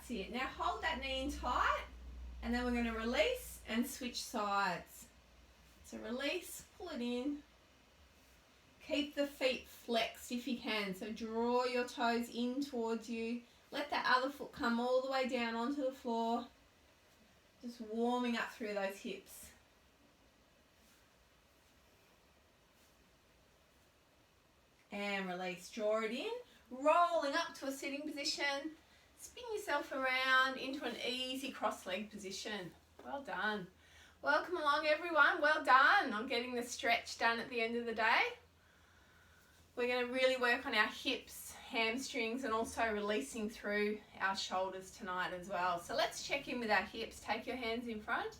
That's it. Now hold that knee in tight, and then we're going to release and switch sides. So release, pull it in. Keep the feet flexed if you can. So draw your toes in towards you. Let that other foot come all the way down onto the floor. Just warming up through those hips. And release. Draw it in. Rolling up to a sitting position. Spin yourself around into an easy cross-leg position. Well done. Welcome along, everyone. Well done on getting the stretch done at the end of the day. We're going to really work on our hips, hamstrings, and also releasing through our shoulders tonight as well. So let's check in with our hips. Take your hands in front.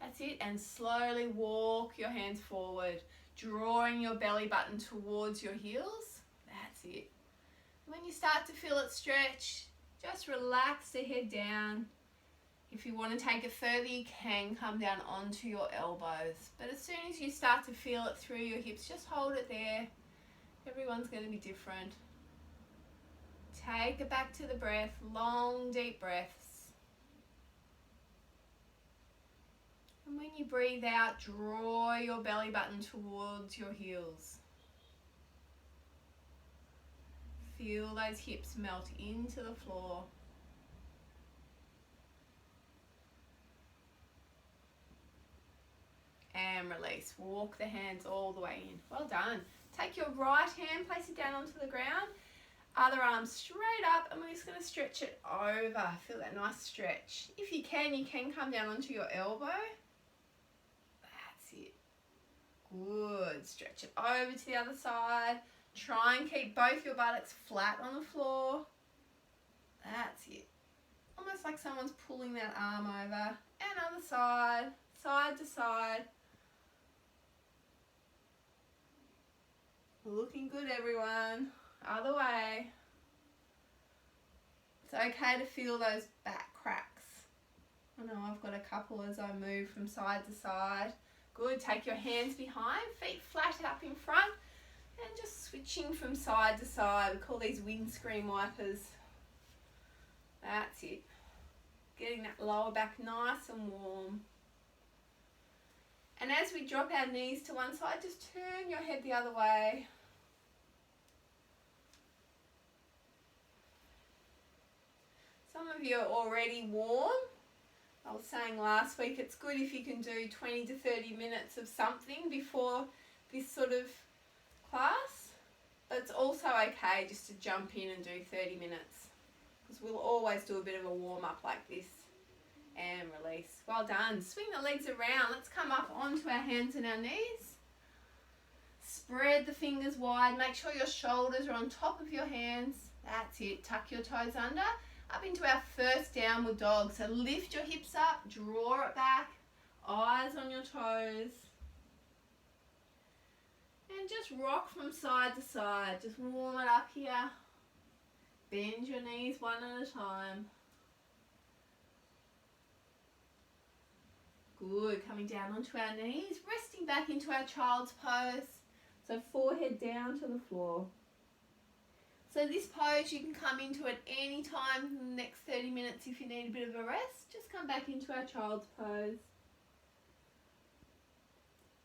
That's it. And slowly walk your hands forward, drawing your belly button towards your heels. That's it. When you start to feel it stretch, just relax the head down. If you want to take it further, you can come down onto your elbows. But as soon as you start to feel it through your hips, just hold it there. Everyone's going to be different. Take it back to the breath. Long, deep breaths. And when you breathe out, draw your belly button towards your heels. Feel those hips melt into the floor. And release. Walk the hands all the way in. Well done. Take your right hand, place it down onto the ground. Other arm straight up, and we're just going to stretch it over. Feel that nice stretch. If you can come down onto your elbow. That's it. Good. Stretch it over to the other side. Try and keep both your buttocks flat on the floor. That's it. Almost like someone's pulling that arm over. And other side, side to side. Looking good, everyone. Other way. It's okay to feel those back cracks. I know I've got a couple as I move from side to side. Good. Take your hands behind, feet flat up in front, and just switching from side to side. We call these windscreen wipers. That's it. Getting that lower back nice and warm. And as we drop our knees to one side, just turn your head the other way. Some of you are already warm. I was saying last week it's good if you can do 20 to 30 minutes of something before this sort of class. But it's also okay just to jump in and do 30 minutes. Because we'll always do a bit of a warm-up like this. And release. Well done. Swing the legs around. Let's come up onto our hands and our knees. Spread the fingers wide. Make sure your shoulders are on top of your hands. That's it. Tuck your toes under. Up into our first downward dog. So lift your hips up. Draw it back. Eyes on your toes. And just rock from side to side. Just warm it up here. Bend your knees one at a time. Good. Coming down onto our knees. Resting back into our child's pose. So forehead down to the floor. So this pose you can come into at any time in the next 30 minutes if you need a bit of a rest. Just come back into our child's pose.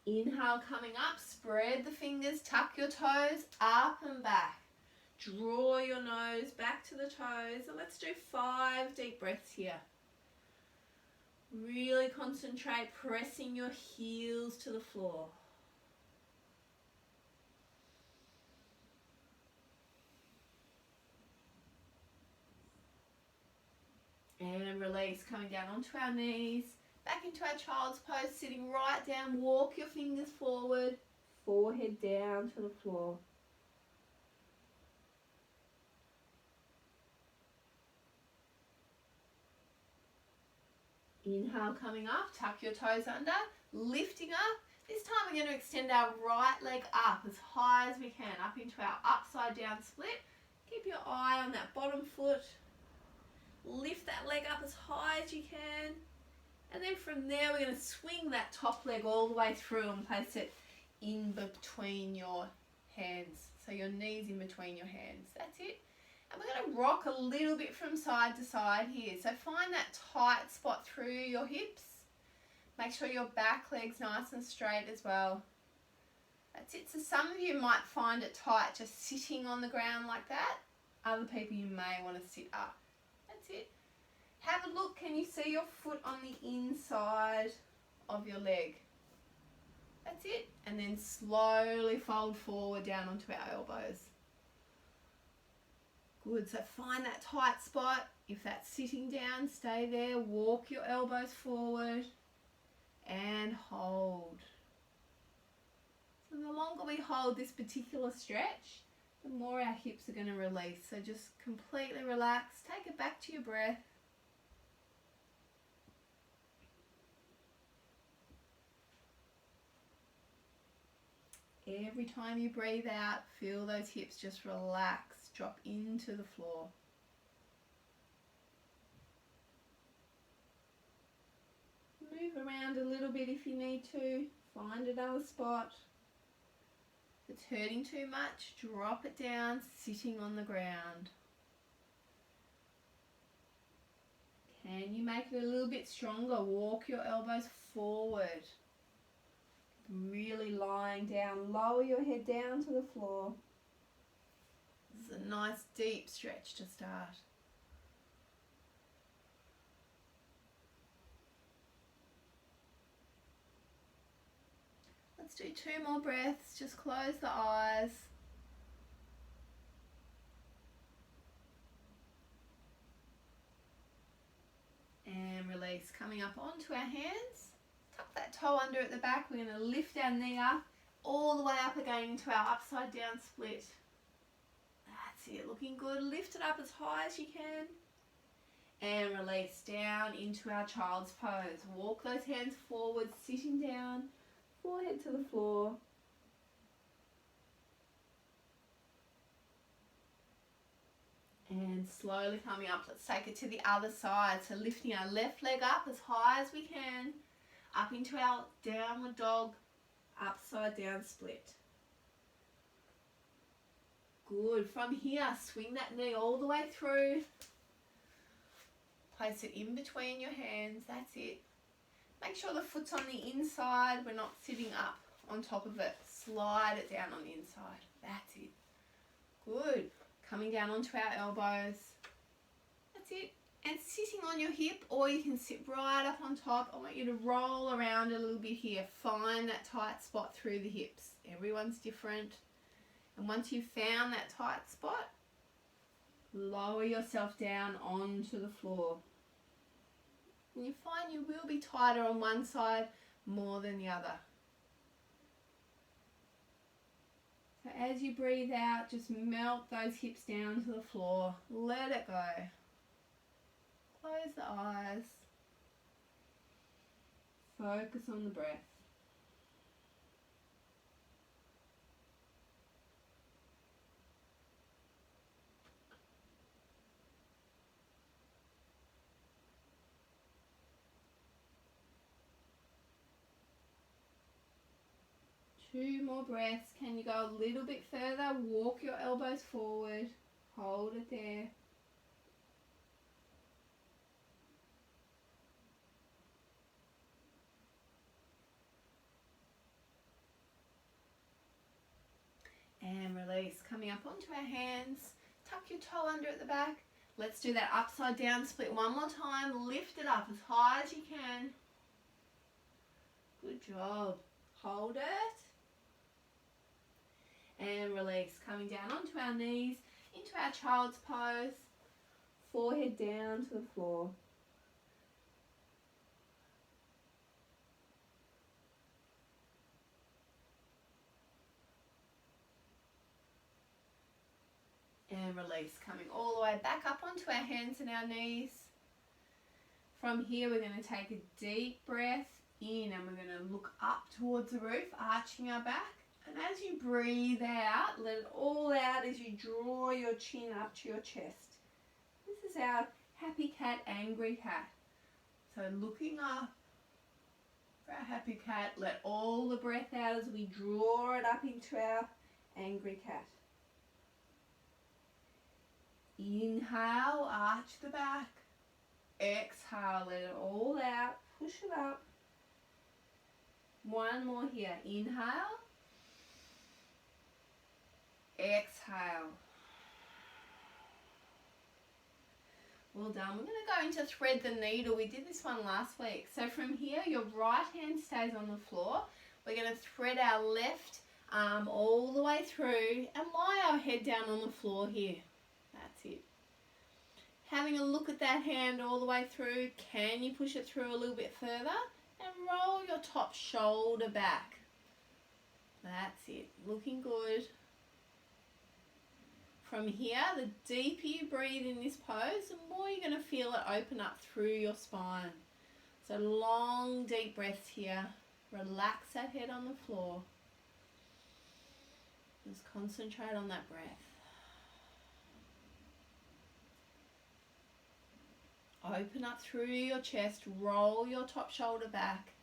Inhale, coming up. Spread the fingers. Tuck your toes up and back. Draw your nose back to the toes. And let's do 5 deep breaths here. Really concentrate, pressing your heels to the floor. And release, coming down onto our knees, back into our child's pose, sitting right down. Walk your fingers forward, forehead down to the floor. Inhale, coming up, tuck your toes under, lifting up. This time we're going to extend our right leg up as high as we can, up into our upside down split. Keep your eye on that bottom foot. Lift that leg up as high as you can. And then from there we're going to swing that top leg all the way through and place it in between your hands. So your knees in between your hands. That's it. And we're going to rock a little bit from side to side here. So find that tight spot through your hips. Make sure your back leg's nice and straight as well. That's it. So some of you might find it tight just sitting on the ground like that. Other people, you may want to sit up. That's it. Have a look. Can you see your foot on the inside of your leg? That's it. And then slowly fold forward down onto our elbows. Good. So find that tight spot. If that's sitting down, stay there. Walk your elbows forward and hold. So the longer we hold this particular stretch, the more our hips are going to release. So just completely relax. Take it back to your breath. Every time you breathe out, feel those hips just relax, drop into the floor. Move around a little bit if you need to. Find another spot. If it's hurting too much, drop it down, sitting on the ground. Can you make it a little bit stronger? Walk your elbows forward. Really lying down. Lower your head down to the floor. This is a nice deep stretch to start. Let's do 2 more breaths. Just close the eyes. And release. Coming up onto our hands. Tuck that toe under at the back. We're going to lift our knee up, all the way up again into our upside down split. That's it. Looking good. Lift it up as high as you can. And release down into our child's pose. Walk those hands forward, sitting down. Forehead to the floor. And slowly coming up, let's take it to the other side. So lifting our left leg up as high as we can, up into our downward dog, upside down split. Good. From here, swing that knee all the way through. Place it in between your hands. That's it. Make sure the foot's on the inside. We're not sitting up on top of it. Slide it down on the inside. That's it. Good. Coming down onto our elbows. That's it. And sitting on your hip, or you can sit right up on top. I want you to roll around a little bit here. Find that tight spot through the hips. Everyone's different. And once you've found that tight spot, lower yourself down onto the floor. And you find you will be tighter on one side more than the other. So as you breathe out, just melt those hips down to the floor. Let it go. Close the eyes. Focus on the breath. Two more breaths. Can you go a little bit further? Walk your elbows forward. Hold it there. And release. Coming up onto our hands. Tuck your toe under at the back. Let's do that upside down split one more time. Lift it up as high as you can. Good job. Hold it. And release. Coming down onto our knees, into our child's pose. Forehead down to the floor. And release. Coming all the way back up onto our hands and our knees. From here, we're going to take a deep breath in and we're going to look up towards the roof, arching our back. And as you breathe out, let it all out as you draw your chin up to your chest. This is our happy cat, angry cat. So looking up for our happy cat, let all the breath out as we draw it up into our angry cat. Inhale, arch the back. Exhale, let it all out. Push it up. One more here. Inhale. Exhale. Well done. We're going to go into thread the needle. We did this one last week. So from here, your right hand stays on the floor. We're going to thread our left arm all the way through and lie our head down on the floor here. That's it. Having a look at that hand all the way through. Can you push it through a little bit further? And roll your top shoulder back. That's it. Looking good. From here, the deeper you breathe in this pose, the more you're going to feel it open up through your spine. So long, deep breaths here. Relax that head on the floor. Just concentrate on that breath. Open up through your chest. Roll your top shoulder back.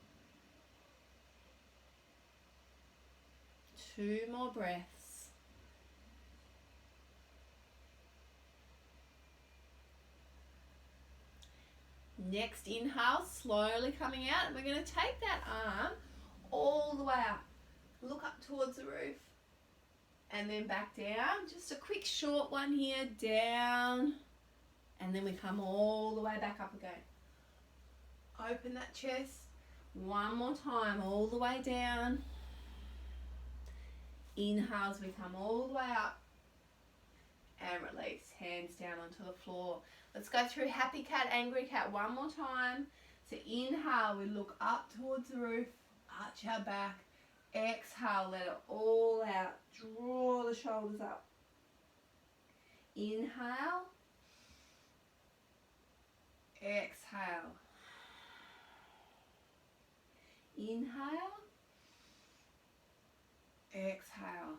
2 more breaths. Next inhale, slowly coming out, and we're going to take that arm all the way up. Look up towards the roof and then back down. Just a quick short one here, down, and then we come all the way back up again. Open that chest. One more time, all the way down. Inhale as we come all the way up and release. Hands down onto the floor. Let's go through happy cat, angry cat one more time. So inhale, we look up towards the roof, arch our back. Exhale, let it all out. Draw the shoulders up. Inhale. Exhale. Inhale. Exhale.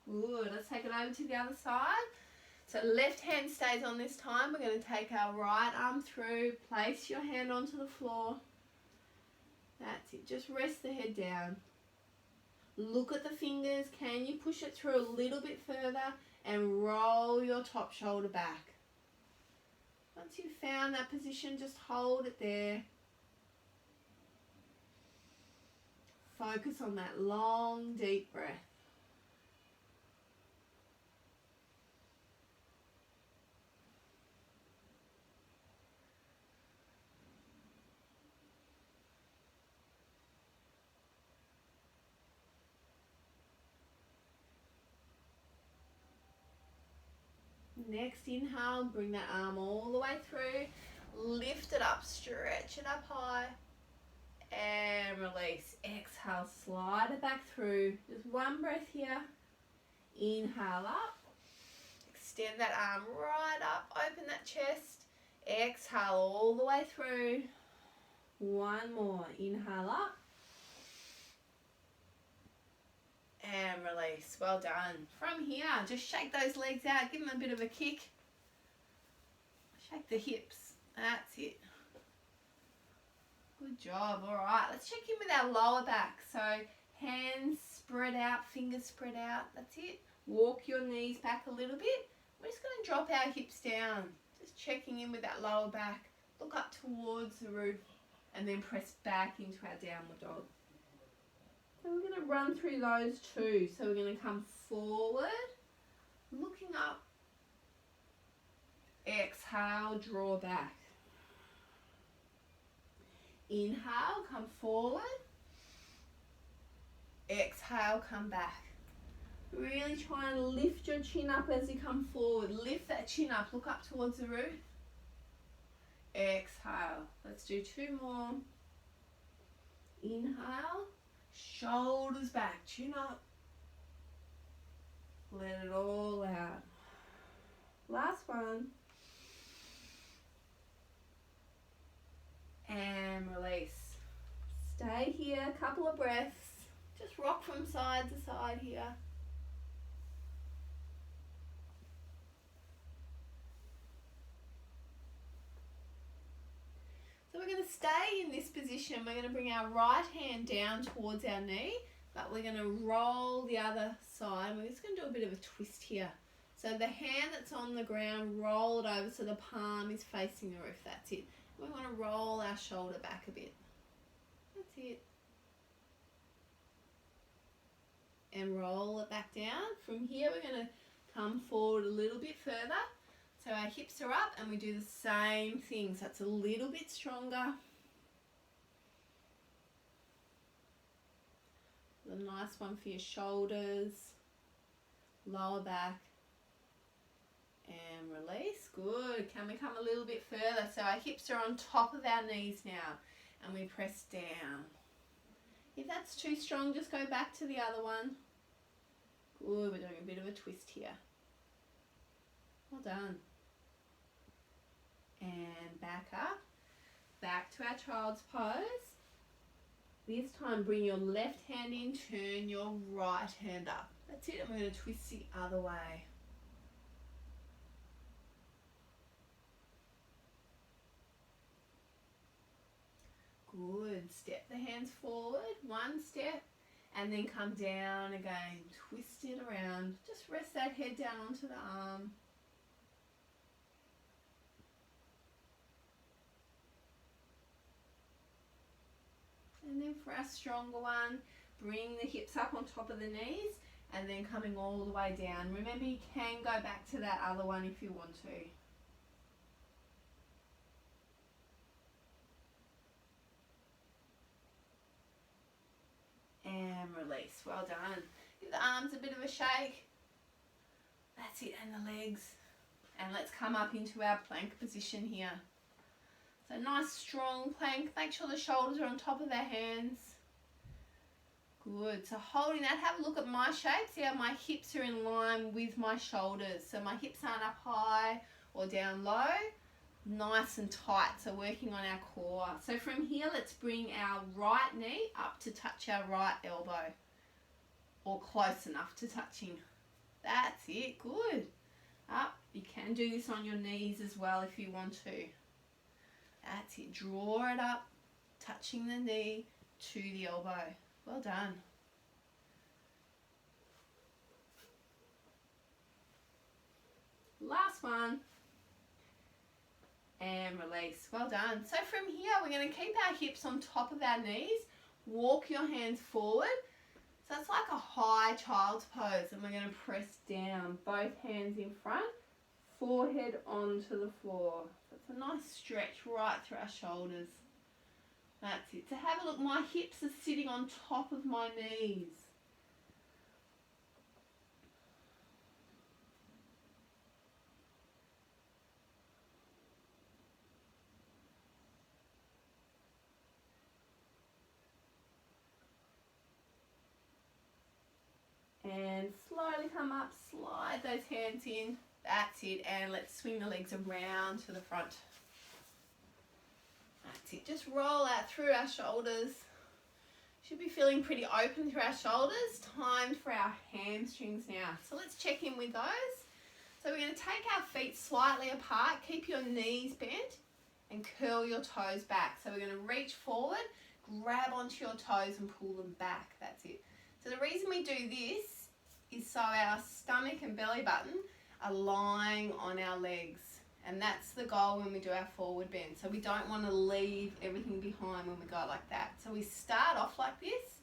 Good. Let's take it over to the other side. So left hand stays on this time. We're going to take our right arm through. Place your hand onto the floor. That's it. Just rest the head down. Look at the fingers. Can you push it through a little bit further and roll your top shoulder back? Once you've found that position, just hold it there. Focus on that long, deep breath. Next inhale, bring that arm all the way through. Lift it up, stretch it up high. And release. Exhale, slide it back through. Just one breath here. Inhale up. Extend that arm right up. Open that chest. Exhale all the way through. One more. Inhale up. And release. Well done. From here, just shake those legs out. Give them a bit of a kick. Shake the hips. That's it. Good job. All right, let's check in with our lower back. So hands spread out, fingers spread out. That's it. Walk your knees back a little bit. We're just going to drop our hips down. Just checking in with that lower back. Look up towards the roof and then press back into our downward dog. So we're going to run through those two. So we're going to come forward, looking up. Exhale, draw back. Inhale, come forward. Exhale, come back. Really try and lift your chin up as you come forward. Lift that chin up, look up towards the roof. Exhale. Let's do 2 more. Inhale, shoulders back, chin up. Let it all out. Last one. And release. Stay here, a couple of breaths. Just rock from side to side here. So we're going to stay in this position. We're going to bring our right hand down towards our knee, but we're going to roll the other side. We're just going to do a bit of a twist here. So the hand that's on the ground, roll it over so the palm is facing the roof. That's it. We want to roll our shoulder back a bit. That's it. And roll it back down. From here we're going to come forward a little bit further. So our hips are up and we do the same thing. So it's a little bit stronger. A nice one for your shoulders, lower back, and release. Good. Can we come a little bit further? So our hips are on top of our knees now and we press down. If that's too strong, just go back to the other one. Good. We're doing a bit of a twist here. Well done. And back up. Back to our child's pose. This time bring your left hand in, turn your right hand up. That's it, and we're going to twist the other way. Good. Step the hands forward, one step, and then come down again. Twist it around. Just rest that head down onto the arm. And then for our stronger one, bring the hips up on top of the knees and then coming all the way down. Remember, you can go back to that other one if you want to. And release. Well done. Give the arms a bit of a shake. That's it, and the legs. And let's come up into our plank position here. So nice strong plank. Make sure the shoulders are on top of our hands. Good. So holding that, have a look at my shape. See how my hips are in line with my shoulders. So my hips aren't up high or down low. Nice and tight. So working on our core. So from here, let's bring our right knee up to touch our right elbow. Or close enough to touching. That's it. Good. Up. You can do this on your knees as well if you want to. That's it. Draw it up, touching the knee to the elbow. Well done. Last one. And release. Well done. So from here, we're going to keep our hips on top of our knees. Walk your hands forward. So it's like a high child's pose. And we're going to press down. Both hands in front. Forehead onto the floor. So it's a nice stretch right through our shoulders. That's it. So have a look. My hips are sitting on top of my knees. And slowly come up. Slide those hands in. That's it, and let's swing the legs around to the front. That's it, just roll out through our shoulders. Should be feeling pretty open through our shoulders. Time for our hamstrings now. So let's check in with those. So we're going to take our feet slightly apart, keep your knees bent and curl your toes back. So we're going to reach forward, grab onto your toes and pull them back. That's it. So the reason we do this is so our stomach and belly button are lying on our legs, and that's the goal when we do our forward bend. So we don't want to leave everything behind when we go like that. So we start off like this.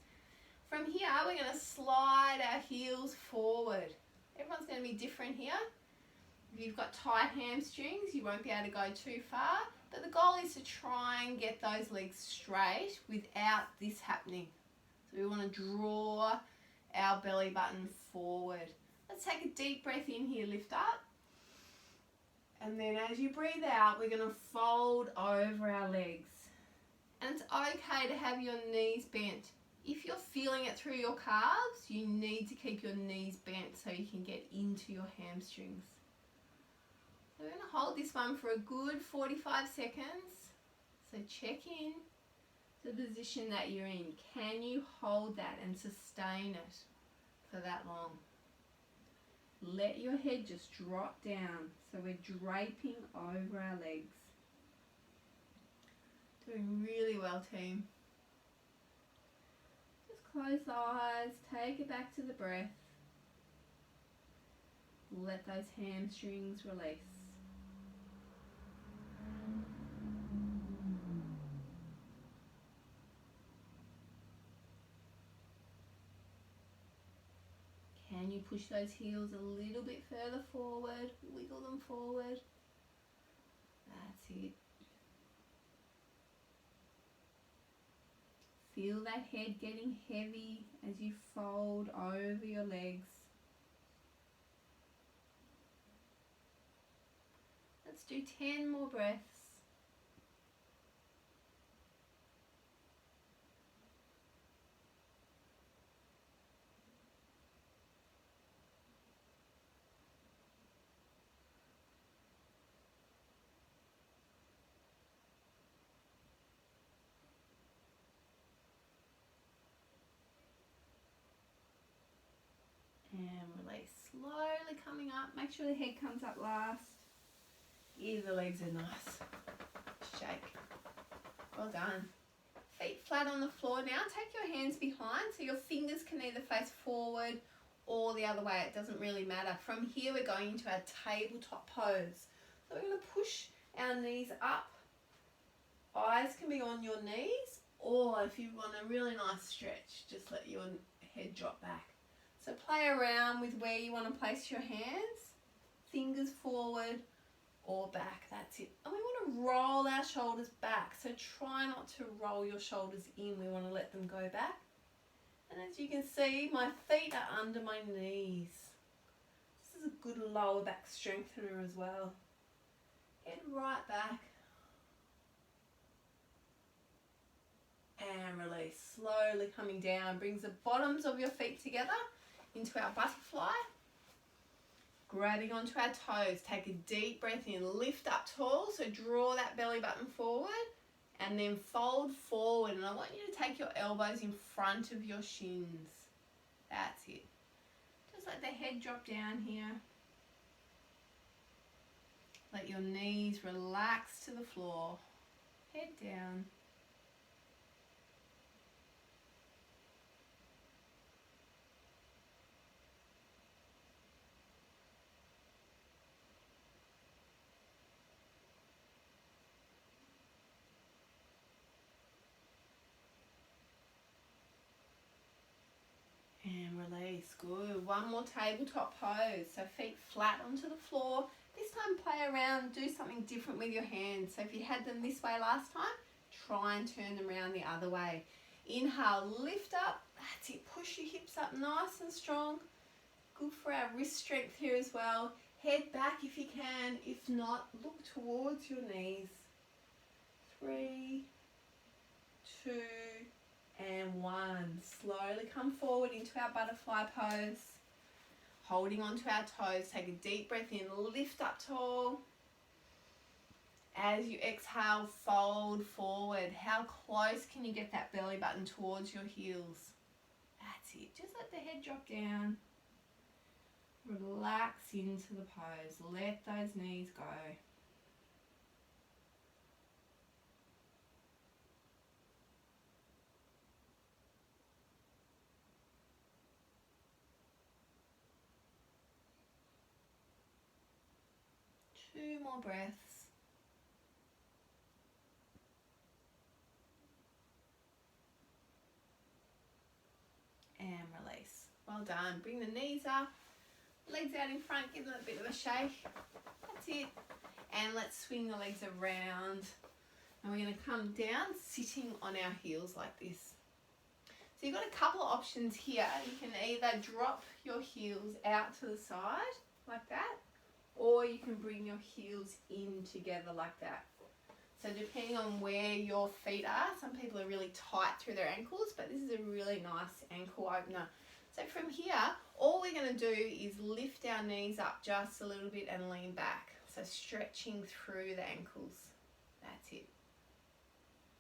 From here we're going to slide our heels forward. Everyone's going to be different here. If you've got tight hamstrings, you won't be able to go too far, but the goal is to try and get those legs straight without this happening. So we want to draw our belly button forward. Let's take a deep breath in here, lift up. And then as you breathe out, we're going to fold over our legs. And it's okay to have your knees bent. If you're feeling it through your calves, you need to keep your knees bent so you can get into your hamstrings. So we're going to hold this one for a good 45 seconds. So check in to the position that you're in. Can you hold that and sustain it for that long? Let your head just drop down. So we're draping over our legs. Doing really well, team. Just close the eyes, take it back to the breath. Let those hamstrings release. Can you push those heels a little bit further forward? Wiggle them forward. That's it. Feel that head getting heavy as you fold over your legs. Let's do 10 more breaths. And release. Slowly coming up. Make sure the head comes up last. Give the legs a nice shake. Well done. Feet flat on the floor now. Take your hands behind so your fingers can either face forward or the other way. It doesn't really matter. From here we're going into our tabletop pose. So we're going to push our knees up. Eyes can be on your knees, or if you want a really nice stretch, just let your head drop back. So play around with where you want to place your hands, fingers forward or back, that's it. And we want to roll our shoulders back, so try not to roll your shoulders in, we want to let them go back. And as you can see, my feet are under my knees. This is a good lower back strengthener as well. Head right back. And release. Slowly coming down, brings the bottoms of your feet together into our butterfly. Grabbing onto our toes, take a deep breath in, lift up tall, so draw that belly button forward and then fold forward, and I want you to take your elbows in front of your shins. That's it. Just let the head drop down here. Let your knees relax to the floor, head down. And release, good. One more tabletop pose. So feet flat onto the floor. This time play around, do something different with your hands. So if you had them this way last time, try and turn them around the other way. Inhale, lift up. That's it, push your hips up nice and strong. Good for our wrist strength here as well. Head back if you can. If not, look towards your knees. 3, 2, and 1. Slowly come forward into our butterfly pose. Holding onto our toes, take a deep breath in, lift up tall. As you exhale, fold forward. How close can you get that belly button towards your heels? That's it. Just let the head drop down. Relax into the pose. Let those knees go. Two more breaths. And release. Well done. Bring the knees up, legs out in front, give them a bit of a shake. That's it. And let's swing the legs around. And we're going to come down sitting on our heels like this. So you've got a couple of options here. You can either drop your heels out to the side like that, or you can bring your heels in together like that. So depending on where your feet are, some people are really tight through their ankles, but this is a really nice ankle opener. So from here, all we're going to do is lift our knees up just a little bit and lean back. So stretching through the ankles. That's it.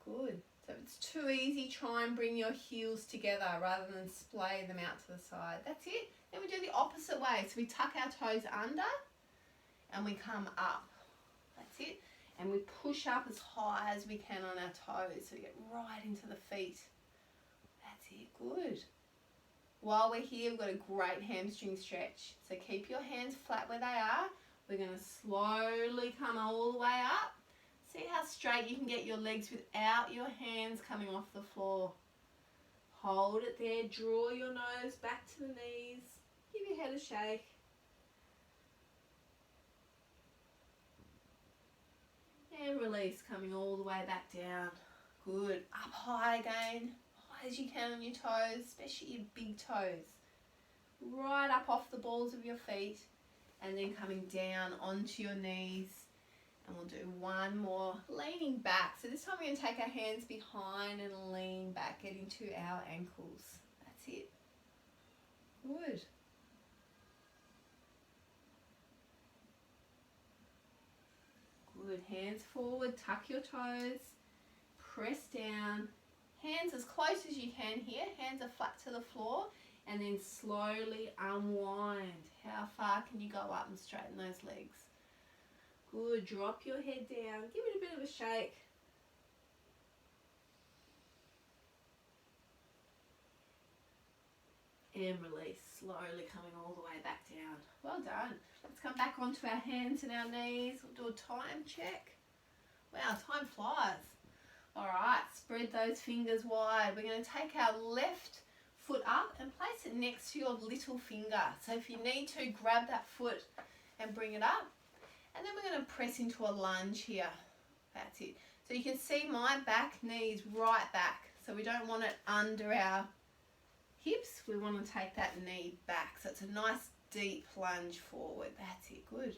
Good. So if it's too easy, try and bring your heels together rather than splay them out to the side. That's it. Then we do the opposite way. So we tuck our toes under and we come up. That's it. And we push up as high as we can on our toes. So we get right into the feet. That's it. Good. While we're here, we've got a great hamstring stretch. So keep your hands flat where they are. We're going to slowly come all the way up. See how straight you can get your legs without your hands coming off the floor. Hold it there, draw your nose back to the knees. Give your head a shake. And release, coming all the way back down. Good. Up high again. High as you can on your toes, especially your big toes. Right up off the balls of your feet. And then coming down onto your knees. And we'll do one more, leaning back. So this time we're going to take our hands behind and lean back, getting to our ankles. That's it. Good. Good. Hands forward, tuck your toes, press down. Hands as close as you can here. Hands are flat to the floor. And then slowly unwind. How far can you go up and straighten those legs? Good. Drop your head down. Give it a bit of a shake. And release. Slowly coming all the way back down. Well done. Let's come back onto our hands and our knees. We'll do a time check. Wow, time flies. Alright, spread those fingers wide. We're going to take our left foot up and place it next to your little finger. So if you need to, grab that foot and bring it up. And then we're going to press into a lunge here. That's it. So you can see my back knee is right back. So we don't want it under our hips. We want to take that knee back. So it's a nice deep lunge forward. That's it. Good.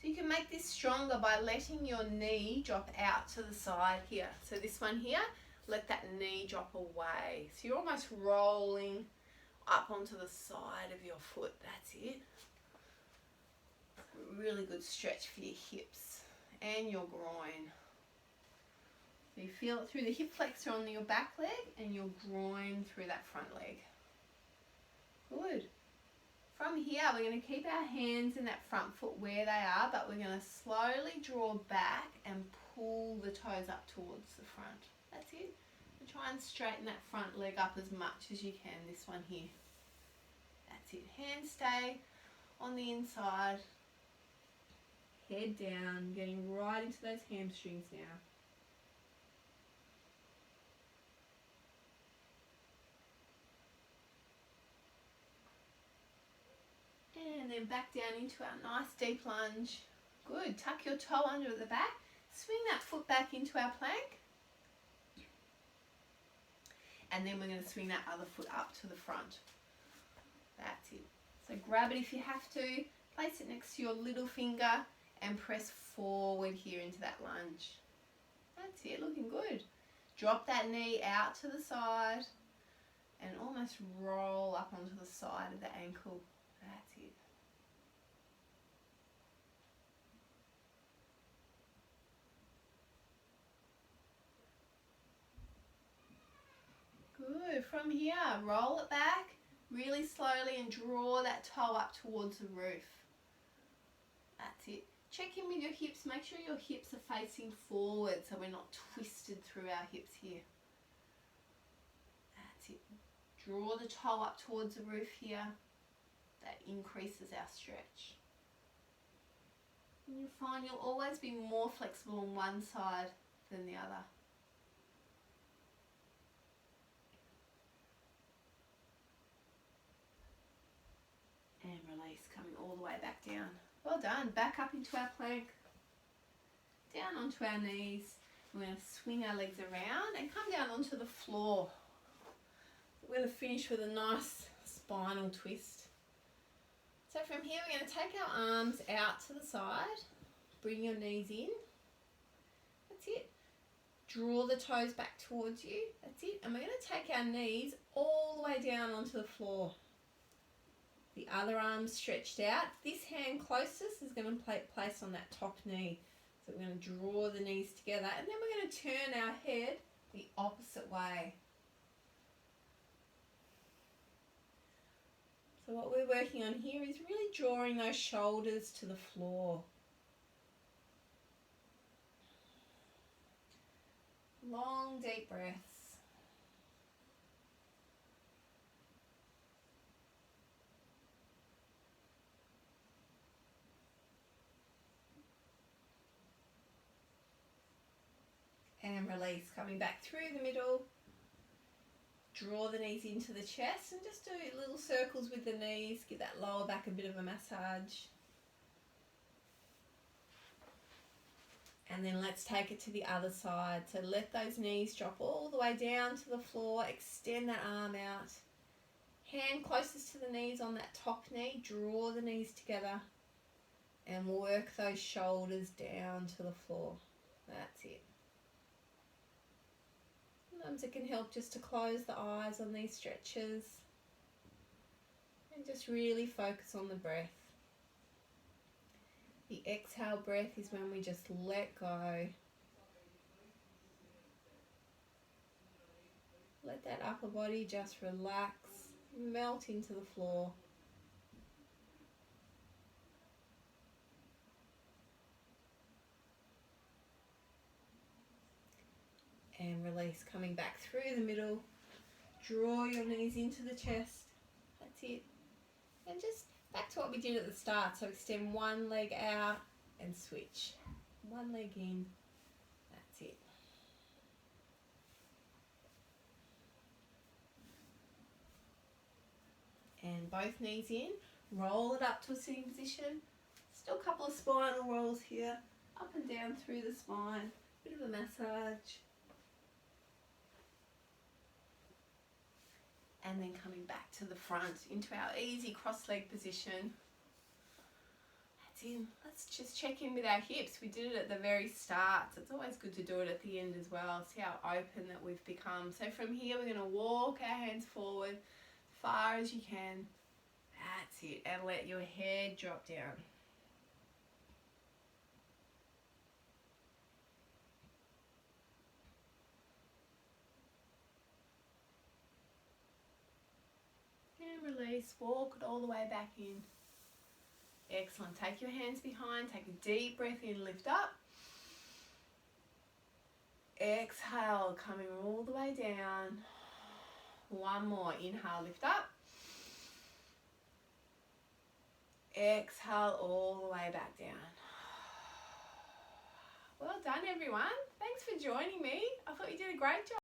So you can make this stronger by letting your knee drop out to the side here. So this one here, let that knee drop away. So you're almost rolling up onto the side of your foot. That's it. Really good stretch for your hips and your groin. So you feel it through the hip flexor on your back leg and your groin through that front leg. Good. From here, we're going to keep our hands in that front foot where they are, but we're going to slowly draw back and pull the toes up towards the front. That's it. And try and straighten that front leg up as much as you can, this one here. That's it. Hands stay on the inside. Head down, getting right into those hamstrings now. And then back down into our nice deep lunge. Good. Tuck your toe under the back. Swing that foot back into our plank. And then we're going to swing that other foot up to the front. That's it. So grab it if you have to. Place it next to your little finger and press forward here into that lunge. That's it. Looking good. Drop that knee out to the side and almost roll up onto the side of the ankle. That's it. Good. From here, roll it back really slowly and draw that toe up towards the roof. That's it. Check in with your hips. Make sure your hips are facing forward so we're not twisted through our hips here. That's it. Draw the toe up towards the roof here. That increases our stretch. And you'll find you'll always be more flexible on one side than the other. And release, coming all the way back down. Well done. Back up into our plank. Down onto our knees. We're going to swing our legs around and come down onto the floor. We're going to finish with a nice spinal twist. So from here we're going to take our arms out to the side. Bring your knees in. That's it. Draw the toes back towards you. That's it. And we're going to take our knees all the way down onto the floor. The other arm stretched out. This hand closest is going to be placed on that top knee. So we're going to draw the knees together and then we're going to turn our head the opposite way. So what we're working on here is really drawing those shoulders to the floor. Long, deep breaths. And release, coming back through the middle. Draw the knees into the chest and just do little circles with the knees. Give that lower back a bit of a massage. And then let's take it to the other side. So let those knees drop all the way down to the floor. Extend that arm out. Hand closest to the knees on that top knee. Draw the knees together. And work those shoulders down to the floor. That's it. Sometimes it can help just to close the eyes on these stretches. And just really focus on the breath. The exhale breath is when we just let go. Let that upper body just relax, melt into the floor. And release, coming back through the middle. Draw your knees into the chest. That's it. And just back to what we did at the start. So extend one leg out and switch. One leg in. That's it. And both knees in. Roll it up to a sitting position. Still a couple of spinal rolls here. Up and down through the spine. Bit of a massage. And then coming back to the front into our easy cross-leg position. That's it. Let's just check in with our hips. We did it at the very start, so it's always good to do it at the end as well. See how open that we've become. So from here, we're going to walk our hands forward as far as you can. That's it. And let your head drop down. Release, walk it all the way back in. Excellent. Take your hands behind, take a deep breath in, lift up. Exhale, coming all the way down. One more, inhale, lift up. Exhale, all the way back down. Well done, everyone. Thanks for joining me. I thought you did a great job.